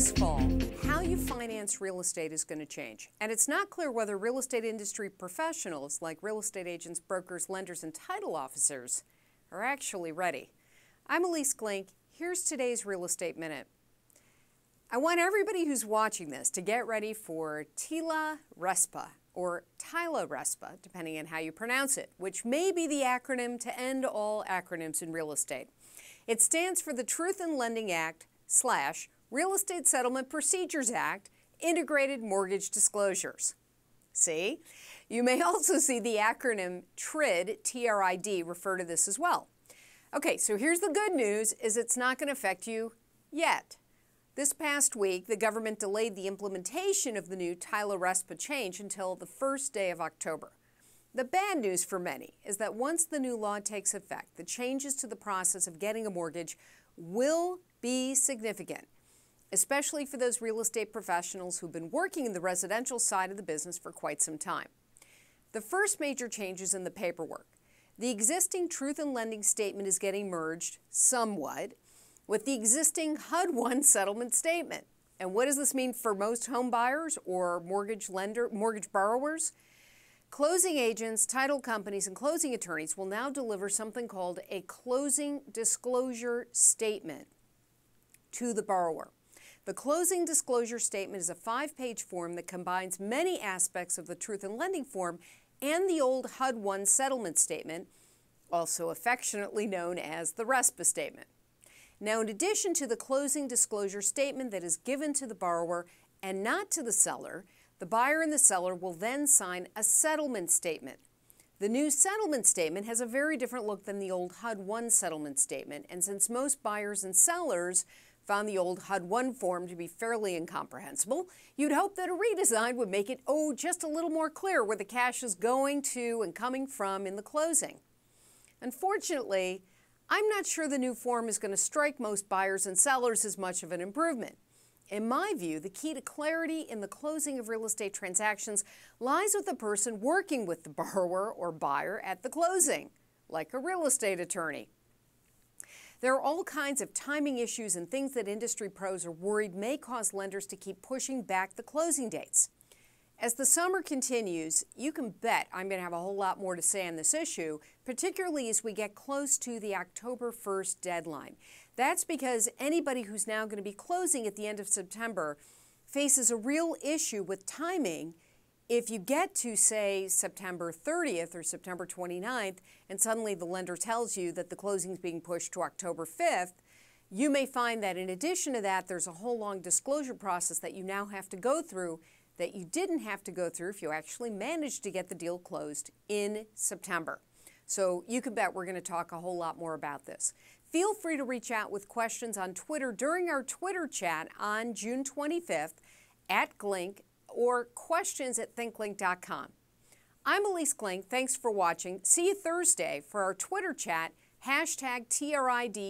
This fall, how you finance real estate is going to change. And it's not clear whether real estate industry professionals like real estate agents, brokers, lenders, and title officers are actually ready. I'm Elise Glink. Here's today's Real Estate Minute. I want everybody who's watching this to get ready for TILA-RESPA, or TILA-RESPA, depending on how you pronounce it, which may be the acronym to end all acronyms in real estate. It stands for the Truth-In-Lending Act / Real Estate Settlement Procedures Act, Integrated Mortgage Disclosures. See? You may also see the acronym TRID, T-R-I-D, refer to this as well. Okay, so here's the good news, is it's not going to affect you yet. This past week, the government delayed the implementation of the new TILA-RESPA change until the first day of October. The bad news for many is that once the new law takes effect, the changes to the process of getting a mortgage will be significant, especially for those real estate professionals who've been working in the residential side of the business for quite some time. The first major change is in the paperwork. The existing Truth-In-Lending statement is getting merged somewhat with the existing HUD-1 settlement statement. And what does this mean for most home buyers or mortgage borrowers? Closing agents, title companies, and closing attorneys will now deliver something called a closing disclosure statement to the borrower. The closing disclosure statement is a 5-page form that combines many aspects of the Truth-In-Lending form and the old HUD-1 settlement statement, also affectionately known as the RESPA statement. Now, in addition to the closing disclosure statement that is given to the borrower and not to the seller, the buyer and the seller will then sign a settlement statement. The new settlement statement has a very different look than the old HUD-1 settlement statement, and since most buyers and sellers found the old HUD-1 form to be fairly incomprehensible, you'd hope that a redesign would make it, just a little more clear where the cash is going to and coming from in the closing. Unfortunately, I'm not sure the new form is going to strike most buyers and sellers as much of an improvement. In my view, the key to clarity in the closing of real estate transactions lies with the person working with the borrower or buyer at the closing, like a real estate attorney. There are all kinds of timing issues and things that industry pros are worried may cause lenders to keep pushing back the closing dates. As the summer continues, you can bet I'm going to have a whole lot more to say on this issue, particularly as we get close to the October 1st deadline. That's because anybody who's now going to be closing at the end of September faces a real issue with timing. If you get to, say, September 30th or September 29th, and suddenly the lender tells you that the closing is being pushed to October 5th, you may find that in addition to that, there's a whole long disclosure process that you now have to go through that you didn't have to go through if you actually managed to get the deal closed in September. So you can bet we're going to talk a whole lot more about this. Feel free to reach out with questions on Twitter during our Twitter chat on June 25th at Glink or questions@thinklink.com. I'm Elise Glink. Thanks for watching. See you Thursday for our Twitter chat, #TRIDCHAT.